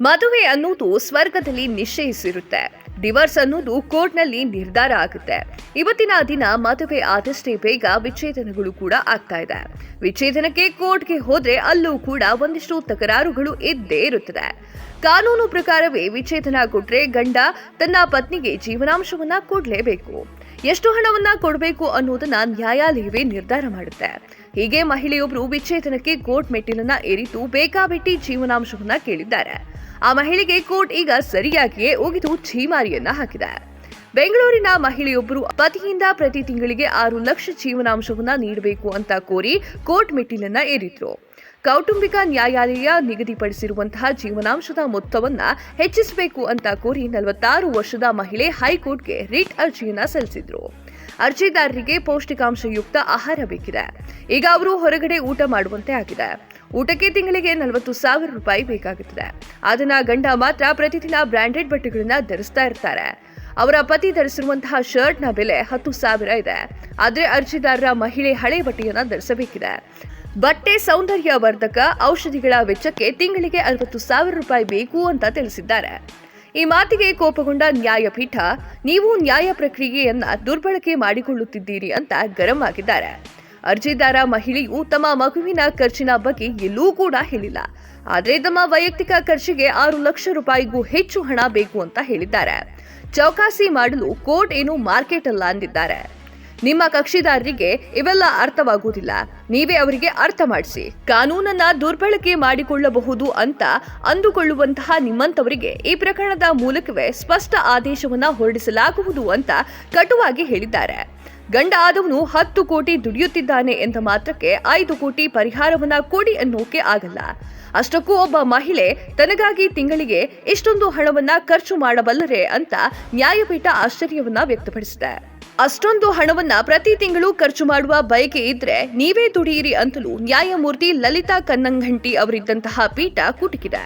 ಮದುವೆ ಅನ್ನೋದು ಸ್ವರ್ಗದಲ್ಲಿ ನಿಶ್ಚಯಿಸಿರುತ್ತೆ. ಡಿವೋರ್ಸ್ ಅನ್ನೋದು ಕೋರ್ಟ್ನಲ್ಲಿ ನಿರ್ಧಾರ ಆಗುತ್ತೆ. ಇವತ್ತಿನ ದಿನ ಮದುವೆ ಆದಷ್ಟೇ ಬೇಗ ವಿಚ್ಛೇದನಗಳು ಕೂಡ ಆಗ್ತಾ ಇದೆ. ವಿಚ್ಛೇದನಕ್ಕೆ ಕೋರ್ಟ್ಗೆ ಹೋದ್ರೆ ಅಲ್ಲೂ ಕೂಡ ಒಂದಿಷ್ಟು ತಕರಾರುಗಳು ಇದ್ದೇ ಇರುತ್ತದೆ. ಕಾನೂನು ಪ್ರಕಾರವೇ ವಿಚ್ಛೇದನ ಕೊಟ್ರೆ ಗಂಡ ತನ್ನ ಪತ್ನಿಗೆ ಜೀವನಾಂಶವನ್ನ ಕೊಡ್ಲೇಬೇಕು. ಎಷ್ಟು ಹಣವನ್ನ ಕೊಡಬೇಕು ಅನ್ನೋದನ್ನ ನ್ಯಾಯಾಲಯವೇ ನಿರ್ಧಾರ ಮಾಡುತ್ತೆ. ಹೀಗೆ ಮಹಿಳೆಯೊಬ್ಬರು ವಿಚ್ಛೇದನಕ್ಕೆ ಕೋರ್ಟ್ ಮೆಟ್ಟಿಲನ್ನ ಏರಿತು ಬೇಕಾಬಿಟ್ಟಿ ಜೀವನಾಂಶವನ್ನ ಕೇಳಿದ್ದಾರೆ. ಆ ಮಹಿಳೆಗೆ ಕೋರ್ಟ್ ಈಗ ಸರಿಯಾಗಿಯೇ ಒಗೆದು ಛೀಮಾರಿಯನ್ನ ಹಾಕಿದೆ. ಬೆಂಗಳೂರಿನ ಮಹಿಳೆಯೊಬ್ಬರು ಪತಿಯಿಂದ ಪ್ರತಿ ತಿಂಗಳಿಗೆ 6 ಲಕ್ಷ ಜೀವನಾಂಶವನ್ನ ನೀಡಬೇಕು ಅಂತ ಕೋರಿ ಕೋರ್ಟ್ ಮೆಟ್ಟಿಲನ್ನ ಏರಿದ್ರು. ಕೌಟುಂಬಿಕ ನ್ಯಾಯಾಲಯ ನಿಗದಿಪಡಿಸಿರುವಂತಹ ಜೀವನಾಂಶದ ಮೊತ್ತವನ್ನ ಹೆಚ್ಚಿಸಬೇಕು ಅಂತ ಕೋರಿ 46 ವರ್ಷದ ಮಹಿಳೆ ಹೈಕೋರ್ಟ್ಗೆ ರಿಟ್ ಅರ್ಜಿಯನ್ನ ಸಲ್ಲಿಸಿದ್ರು. ಅರ್ಜಿದಾರರಿಗೆ ಪೌಷ್ಟಿಕಾಂಶಯುಕ್ತ ಆಹಾರ ಬೇಕಿದೆ. ಈಗ ಅವರು ಹೊರಗಡೆ ಊಟ ಮಾಡುವಂತೆ ಆಗಿದೆ. ಊಟಕ್ಕೆ ತಿಂಗಳಿಗೆ 40,000 ರೂಪಾಯಿ ಬೇಕಾಗುತ್ತದೆ. ಅದನ್ನ ಗಂಡ ಮಾತ್ರ ಪ್ರತಿದಿನ ಬ್ರಾಂಡೆಡ್ ಬಟ್ಟೆಗಳನ್ನ ಧರಿಸ್ತಾ ಇರ್ತಾರೆ. ಅವರ ಪತಿ ಧರಿಸಿರುವಂತಹ ಶರ್ಟ್ ನ ಬೆಲೆ 10,000 ಇದೆ. ಆದ್ರೆ ಅರ್ಜಿದಾರರ ಮಹಿಳೆ ಹಳೆ ಬಟ್ಟೆಯನ್ನ ಧರಿಸಬೇಕಿದೆ. ಬಟ್ಟೆ, ಸೌಂದರ್ಯ ವರ್ಧಕ, ಔಷಧಿಗಳ ವೆಚ್ಚಕ್ಕೆ ತಿಂಗಳಿಗೆ 60,000 ರೂಪಾಯಿ ಬೇಕು ಅಂತ ತಿಳಿಸಿದ್ದಾರೆ. ಈ ಮಾತಿಗೆ ಕೋಪಗೊಂಡ ನ್ಯಾಯಪೀಠ, ನೀವು ನ್ಯಾಯ ಪ್ರಕ್ರಿಯೆಯನ್ನ ದುರ್ಬಳಕೆ ಮಾಡಿಕೊಳ್ಳುತ್ತಿದ್ದೀರಿ ಅಂತ ಗರಂ ಆಗಿದ್ದಾರೆ. ಅರ್ಜಿದಾರ ಮಹಿಳೆಯು ತಮ್ಮ ಮಗುವಿನ ಖರ್ಚಿನ ಬಗ್ಗೆ ಎಲ್ಲೂ ಕೂಡ ಹೇಳಿಲ್ಲ. ಆದರೆ ತಮ್ಮ ವೈಯಕ್ತಿಕ ಖರ್ಚಿಗೆ 6 ಲಕ್ಷ ರೂಪಾಯಿಗೂ ಹೆಚ್ಚು ಹಣ ಬೇಕು ಅಂತ ಹೇಳಿದ್ದಾರೆ. ಚೌಕಾಸಿ ಮಾಡಲು ಕೋರ್ಟ್ ಏನು ಮಾರ್ಕೆಟ್ ಅಲ್ಲ ಅಂದಿದ್ದಾರೆ. ನಿಮ್ಮ ಕಕ್ಷಿದಾರರಿಗೆ ಇವೆಲ್ಲ ಅರ್ಥವಾಗುವುದಿಲ್ಲ. ನೀವೇ ಅವರಿಗೆ ಅರ್ಥ ಮಾಡಿಸಿ. ಕಾನೂನನ್ನ ದುರ್ಬಳಕೆ ಮಾಡಿಕೊಳ್ಳಬಹುದು ಅಂತ ಅಂದುಕೊಳ್ಳುವಂತಹ ನಿಮ್ಮಂತವರಿಗೆ ಈ ಪ್ರಕರಣದ ಮೂಲಕವೇ ಸ್ಪಷ್ಟ ಆದೇಶವನ್ನ ಹೊರಡಿಸಲಾಗುವುದು ಅಂತ ಕಟುವಾಗಿ ಹೇಳಿದ್ದಾರೆ. ಗಂಡ ಆದವನು 10 ಕೋಟಿ ದುಡಿಯುತ್ತಿದ್ದಾನೆ ಎಂದ ಮಾತ್ರಕ್ಕೆ 5 ಕೋಟಿ ಪರಿಹಾರವನ್ನ ಕೊಡಿ ಅನ್ನೋಕೆ ಆಗಲ್ಲ. ಅಷ್ಟಕ್ಕೂ ಒಬ್ಬ ಮಹಿಳೆ ತನಗಾಗಿ ತಿಂಗಳಿಗೆ ಇಷ್ಟೊಂದು ಹಣವನ್ನ ಖರ್ಚು ಮಾಡಬಲ್ಲರೆ ಅಂತ ನ್ಯಾಯಪೀಠ ಆಶ್ಚರ್ಯವನ್ನ ವ್ಯಕ್ತಪಡಿಸಿದೆ. ಅಷ್ಟೊಂದು ಹಣವನ್ನ ಪ್ರತಿ ತಿಂಗಳು ಖರ್ಚು ಮಾಡುವ ಬಯಕೆ ಇದ್ರೆ ನೀವೇ ದುಡಿಯಿರಿ ಅಂತಲೂ ನ್ಯಾಯಮೂರ್ತಿ ಲಲಿತಾ ಕನ್ನಂಘಂಟಿ ಅವರಿದ್ದಂತಹ ಪೀಠ ಕುಟುಕಿದೆ.